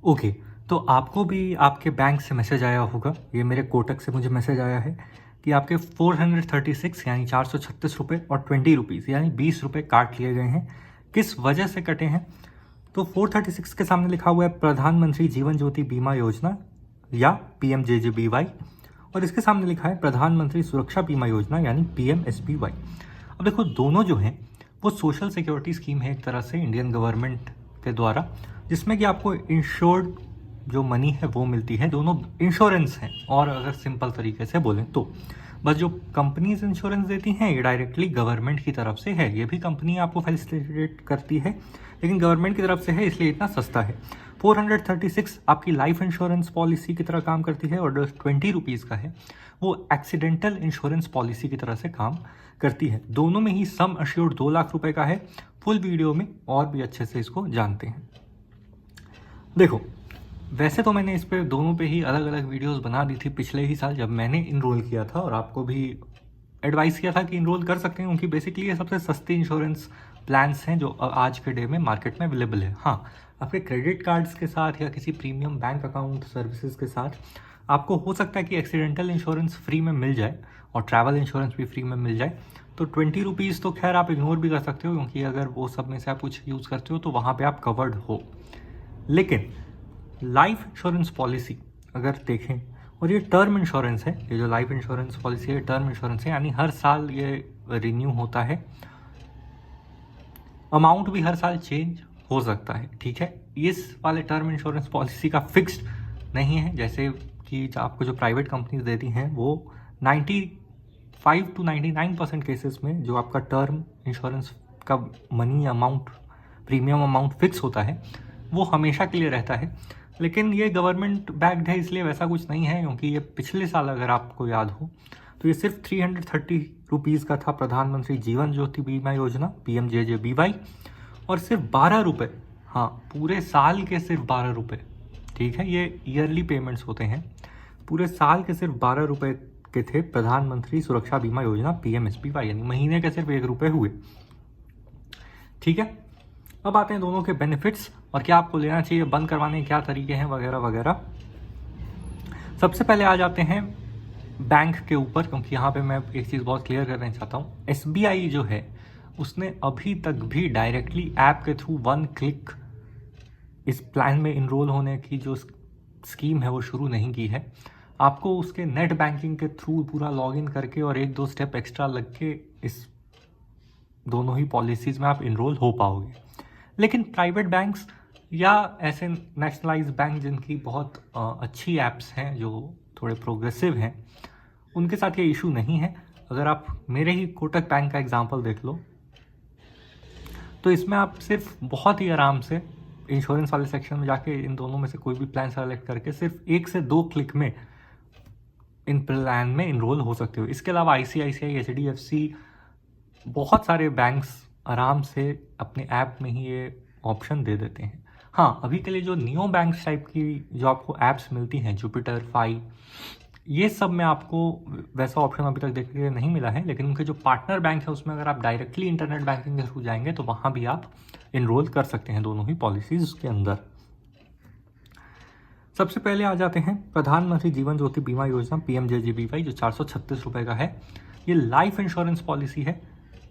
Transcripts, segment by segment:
Okay, तो आपको भी आपके बैंक से मैसेज आया होगा, ये मेरे कोटक से मुझे मैसेज आया है कि आपके 436 यानी 436 रुपये और 20 रुपीज़ यानी 20 रुपये काट लिए गए हैं। किस वजह से कटे हैं? तो 436 के सामने लिखा हुआ है प्रधानमंत्री जीवन ज्योति बीमा योजना या PMJJBY, और इसके सामने लिखा है प्रधानमंत्री सुरक्षा बीमा योजना यानी PMSBY। अब देखो, दोनों जो हैं वो सोशल सिक्योरिटी स्कीम है एक तरह से इंडियन गवर्नमेंट के द्वारा, जिसमें कि आपको इंश्योर्ड जो मनी है वो मिलती है। दोनों इंश्योरेंस हैं, और अगर सिंपल तरीके से बोलें तो बस जो कंपनीज इंश्योरेंस देती हैं ये डायरेक्टली गवर्नमेंट की तरफ से है। ये भी कंपनी आपको फैसिलिटेट करती है, लेकिन गवर्नमेंट की तरफ से है, इसलिए इतना सस्ता है। 436 आपकी लाइफ इंश्योरेंस पॉलिसी की तरह काम करती है, और जो 20 रुपीज़ का है वो एक्सीडेंटल इंश्योरेंस पॉलिसी की तरह से काम करती है। दोनों में ही सम अश्योर्ड 2 लाख रुपए का है। फुल वीडियो में और भी अच्छे से इसको जानते हैं। देखो, वैसे तो मैंने इस पे दोनों पे ही अलग अलग वीडियोस बना दी थी पिछले ही साल जब मैंने इनरोल किया था, और आपको भी एडवाइस किया था कि इनरोल कर सकते हैं, क्योंकि बेसिकली ये सबसे सस्ते इंश्योरेंस प्लान्स हैं जो आज के डे में मार्केट में अवेलेबल है। हाँ, आपके क्रेडिट कार्ड्स के साथ या किसी प्रीमियम बैंक अकाउंट सर्विसेज के साथ आपको हो सकता है कि एक्सीडेंटल इंश्योरेंस फ्री में मिल जाए और ट्रैवल इंश्योरेंस भी फ्री में मिल जाए। तो 20 रुपीज़ तो खैर आप इग्नोर भी कर सकते हो, क्योंकि अगर वो सब में से आप कुछ यूज़ करते हो तो वहाँ पे आप कवर्ड हो। लेकिन लाइफ इंश्योरेंस पॉलिसी अगर देखें, और ये टर्म इंश्योरेंस है, ये जो लाइफ इंश्योरेंस पॉलिसी है टर्म इंश्योरेंस है, यानी हर साल ये रिन्यू होता है। अमाउंट भी हर साल चेंज हो सकता है, ठीक है। इस वाले टर्म इंश्योरेंस पॉलिसी का फिक्स्ड नहीं है, जैसे कि आपको जो प्राइवेट कंपनीज देती हैं वो 95 to 99% केसेस में जो आपका टर्म इंश्योरेंस का money amount, premium amount fix होता है वो हमेशा के लिए रहता है। लेकिन ये गवर्नमेंट बैक्ड है, इसलिए वैसा कुछ नहीं है, क्योंकि ये पिछले साल अगर आपको याद हो तो ये सिर्फ 330 रुपीज़ का था, प्रधानमंत्री जीवन ज्योति बीमा योजना PMJJBY, और सिर्फ 12 रुपये, हाँ पूरे साल के सिर्फ 12 रुपये, ठीक है, ये ईयरली पेमेंट्स होते हैं। पूरे साल के सिर्फ 12 रुपये के थे प्रधानमंत्री सुरक्षा बीमा योजना PMSBY, यानी महीने के सिर्फ 1 रुपये हुए, ठीक है। अब आते हैं दोनों के बेनिफिट्स और क्या आपको लेना चाहिए, बंद करवाने के क्या तरीके हैं वगैरह वगैरह। सबसे पहले आ जाते हैं बैंक के ऊपर, क्योंकि यहाँ पे मैं एक चीज़ बहुत क्लियर करना चाहता हूँ। SBI जो है उसने अभी तक भी डायरेक्टली ऐप के थ्रू 1 क्लिक इस प्लान में इनरोल होने की जो स्कीम है वो शुरू नहीं की है। आपको उसके नेट बैंकिंग के थ्रू पूरा लॉगिन करके और 1-2 स्टेप एक्स्ट्रा लग के इस दोनों ही पॉलिसीज़ में आप इनरोल हो पाओगे। लेकिन प्राइवेट बैंक्स या ऐसे नेशनलाइज बैंक जिनकी बहुत अच्छी ऐप्स हैं, जो थोड़े प्रोग्रेसिव हैं, उनके साथ ये इशू नहीं है। अगर आप मेरे ही कोटक बैंक का एग्जांपल देख लो, तो इसमें आप सिर्फ बहुत ही आराम से इंश्योरेंस वाले सेक्शन में जाके इन दोनों में से कोई भी प्लान सेलेक्ट करके सिर्फ 1 से 2 क्लिक में इन प्लान में इनरोल हो सकते हो। इसके अलावा ICICI, HDFC, बहुत सारे बैंक्स आराम से अपने ऐप में ही ये ऑप्शन दे देते हैं। हाँ, अभी के लिए जो नियो बैंक्स टाइप की जो आपको ऐप्स मिलती हैं, जुपिटर, फाई, ये सब में आपको वैसा ऑप्शन अभी तक देखने के लिए नहीं मिला है। लेकिन उनके जो पार्टनर बैंक है उसमें अगर आप डायरेक्टली इंटरनेट बैंकिंग के थ्रू जाएंगे तो वहाँ भी आप इनरोल कर सकते हैं दोनों ही पॉलिसीज़ के अंदर। सबसे पहले आ जाते हैं प्रधानमंत्री जीवन ज्योति बीमा योजना PMJJBY, जो 436 रुपये का है। ये लाइफ इंश्योरेंस पॉलिसी है,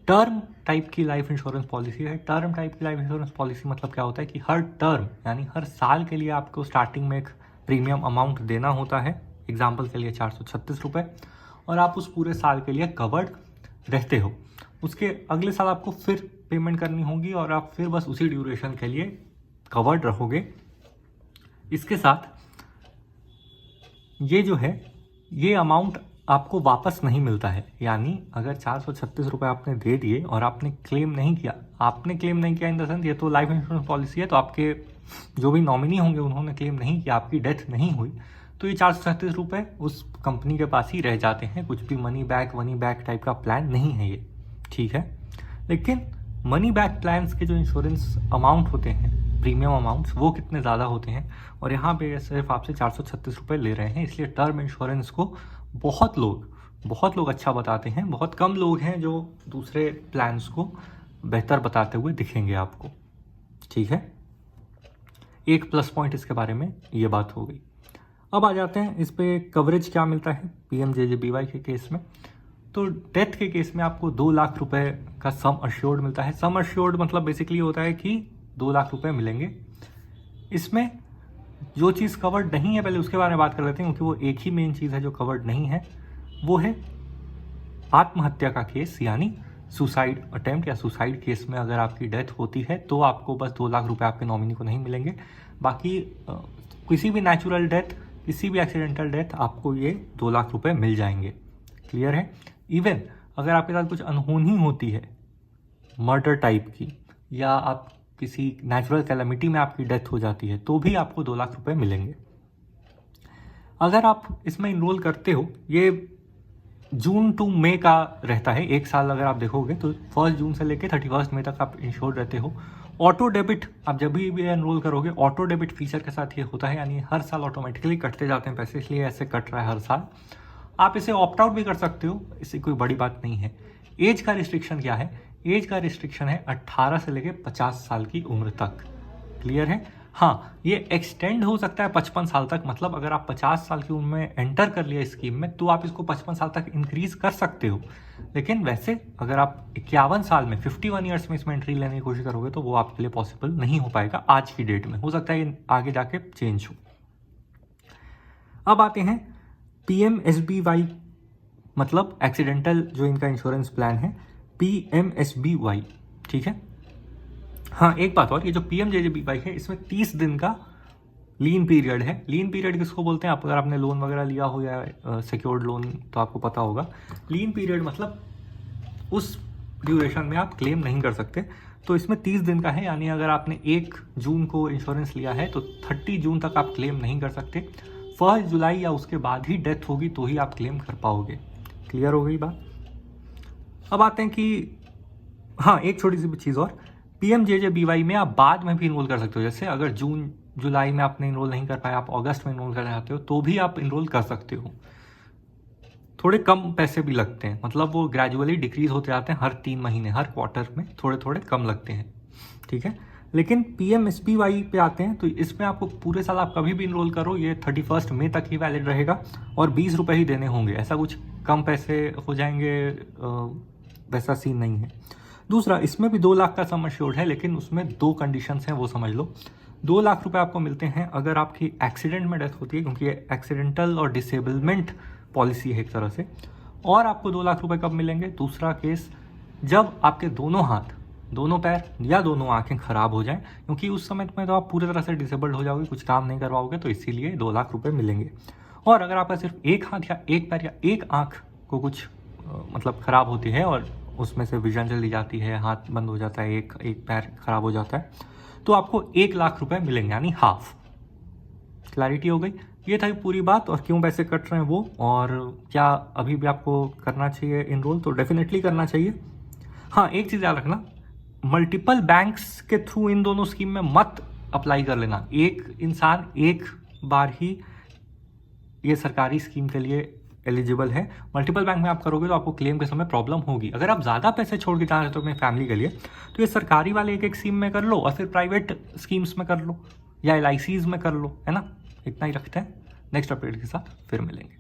टर्म टाइप की लाइफ इंश्योरेंस पॉलिसी है। टर्म टाइप की लाइफ इंश्योरेंस पॉलिसी मतलब क्या होता है कि हर टर्म यानी हर साल के लिए आपको स्टार्टिंग में एक प्रीमियम अमाउंट देना होता है, एग्जाम्पल के लिए 436 रुपये, और आप उस पूरे साल के लिए कवर्ड रहते हो। उसके अगले साल आपको फिर पेमेंट करनी होगी और आप फिर बस उसी ड्यूरेशन के लिए कवर्ड रहोगे। इसके साथ ये जो है ये अमाउंट आपको वापस नहीं मिलता है, यानी अगर 436 रुपये आपने दे दिए और आपने क्लेम नहीं किया, इन द सेंस ये तो लाइफ इंश्योरेंस पॉलिसी है, तो आपके जो भी नॉमिनी होंगे उन्होंने क्लेम नहीं किया, आपकी डेथ नहीं हुई, तो ये 436 रुपये उस कंपनी के पास ही रह जाते हैं। कुछ भी मनी बैक टाइप का प्लान नहीं है ये, ठीक है। लेकिन मनी बैक प्लान्स के जो इंश्योरेंस अमाउंट होते हैं, प्रीमियम अमाउंट्स, वो कितने ज़्यादा होते हैं, और यहाँ पे सिर्फ आपसे 436 रुपये ले रहे हैं। इसलिए टर्म इंश्योरेंस को बहुत लोग अच्छा बताते हैं। बहुत कम लोग हैं जो दूसरे प्लान्स को बेहतर बताते हुए दिखेंगे आपको, ठीक है। एक प्लस पॉइंट इसके बारे में ये बात हो गई। अब आ जाते हैं इस पे कवरेज क्या मिलता है PMJJBY के केस में। तो डेथ के केस में आपको 2 लाख रुपए का सम अश्योर्ड मिलता है। सम अश्योर्ड मतलब बेसिकली होता है कि 2 लाख रुपए मिलेंगे। इसमें जो चीज़ कवर्ड नहीं है पहले उसके बारे में बात कर लेते हैं, क्योंकि वो एक ही मेन चीज़ है जो कवर्ड नहीं है, वो है आत्महत्या का केस, यानी सुसाइड अटेम्प्ट या सुसाइड केस में अगर आपकी डेथ होती है तो आपको बस 2 लाख रुपए आपके नॉमिनी को नहीं मिलेंगे। बाकी किसी भी नेचुरल डेथ, किसी भी एक्सीडेंटल डेथ आपको ये 2 लाख रुपए मिल जाएंगे। क्लियर है? इवन अगर आपके साथ कुछ अनहोनी होती है मर्डर टाइप की, या आप किसी नेचुरल कैलेमिटी में आपकी डेथ हो जाती है, तो भी आपको 2 लाख रुपए मिलेंगे। अगर आप इसमें इनरोल करते हो, ये जून टू मई का रहता है, एक साल अगर आप देखोगे तो 1 जून से लेकर 31 मई तक आप इंश्योर्ड रहते हो। ऑटो डेबिट आप जब भी एनरोल करोगे, ऑटो डेबिट फीचर के साथ ये होता है, यानी हर साल ऑटोमेटिकली कटते जाते हैं पैसे, इसलिए ऐसे कट रहा है हर साल। आप इसे ऑप्ट आउट भी कर सकते हो, इससे कोई बड़ी बात नहीं है। एज का रिस्ट्रिक्शन क्या है? एज का रिस्ट्रिक्शन है 18 से लेकर 50 साल की उम्र तक। क्लियर है? हाँ, ये एक्सटेंड हो सकता है 55 साल तक, मतलब अगर आप 50 साल की उम्र में एंटर कर लिया स्कीम में तो आप इसको 55 साल तक इंक्रीज कर सकते हो। लेकिन वैसे अगर आप 51 साल में 51 ईयर्स में इसमें एंट्री लेने की कोशिश करोगे तो वो आपके लिए पॉसिबल नहीं हो पाएगा आज की डेट में। हो सकता है आगे जाके चेंज हो। अब आते हैं PMSBY, मतलब एक्सीडेंटल जो इनका इंश्योरेंस प्लान है PMSBY। ठीक है? हाँ, एक बात और, ये जो PMJJBY है इसमें 30 दिन का लीन पीरियड है। लीन पीरियड किसको बोलते हैं? आप अगर आपने लोन वगैरह लिया हो या सिक्योर्ड लोन तो आपको पता होगा। लीन पीरियड मतलब उस ड्यूरेशन में आप क्लेम नहीं कर सकते। तो इसमें 30 दिन का है, यानी अगर आपने 1 जून को इंश्योरेंस लिया है तो 30 जून तक आप क्लेम नहीं कर सकते। 1 जुलाई या उसके बाद ही डेथ होगी तो ही आप क्लेम कर पाओगे। क्लियर हो गई बात? अब आते हैं कि हाँ, एक छोटी सी चीज़ और, PMJJBY में आप बाद में भी इनरोल कर सकते हो। जैसे अगर जून जुलाई में आपने इनरोल नहीं कर पाया, आप अगस्त में इनरोल करना चाहते हो तो भी आप इनरोल कर सकते हो। थोड़े कम पैसे भी लगते हैं, मतलब वो ग्रेजुअली डिक्रीज होते जाते हैं, हर 3 महीने, हर क्वार्टर में थोड़े थोड़े कम लगते हैं। ठीक है? लेकिन PMSBY पे आते हैं तो इसमें आपको पूरे साल आप कभी भी इनरोल करो, ये 31 मई तक ही वैलिड रहेगा और 20 रुपये ही देने होंगे। ऐसा कुछ कम पैसे हो जाएंगे वैसा सीन नहीं है। दूसरा, इसमें भी 2 लाख का सम अश्योर्ड है, लेकिन उसमें 2 कंडीशंस हैं, वो समझ लो। 2 लाख रुपए आपको मिलते हैं अगर आपकी एक्सीडेंट में डेथ होती है, क्योंकि ये एक्सीडेंटल और डिसेबलमेंट पॉलिसी है एक तरह से। और आपको 2 लाख रुपए कब मिलेंगे? दूसरा केस, जब आपके दोनों हाथ, दोनों पैर या दोनों आंखें खराब हो जाएं, क्योंकि उस समय में तो आप पूरी तरह से डिसेबल्ड हो जाओगे, कुछ काम नहीं कर पाओगे, तो इसीलिए 2 लाख रुपए मिलेंगे। और अगर आपका सिर्फ एक हाथ या एक पैर या एक आंख को कुछ मतलब खराब होती है और उसमें से विजन चली जाती है, हाथ बंद हो जाता है, एक पैर खराब हो जाता है, तो आपको 1 लाख रुपए मिलेंगे, यानी हाफ। क्लैरिटी हो गई? ये था पूरी बात, और क्यों पैसे कट रहे हैं वो, और क्या अभी भी आपको करना चाहिए इनरोल? तो डेफिनेटली करना चाहिए। हाँ, एक चीज़ याद रखना, मल्टीपल बैंक्स के थ्रू इन दोनों स्कीम में मत अप्लाई कर लेना। एक इंसान एक बार ही ये सरकारी स्कीम के लिए एलिजिबल है। मल्टीपल बैंक में आप करोगे तो आपको क्लेम के समय प्रॉब्लम होगी। अगर आप ज़्यादा पैसे छोड़ के जाना चाहते हो अपनी फैमिली के लिए तो ये सरकारी वाले एक स्कीम में कर लो और फिर प्राइवेट स्कीम्स में कर लो या LICs में कर लो, है ना? इतना ही रखते हैं। नेक्स्ट अपडेट के साथ फिर मिलेंगे।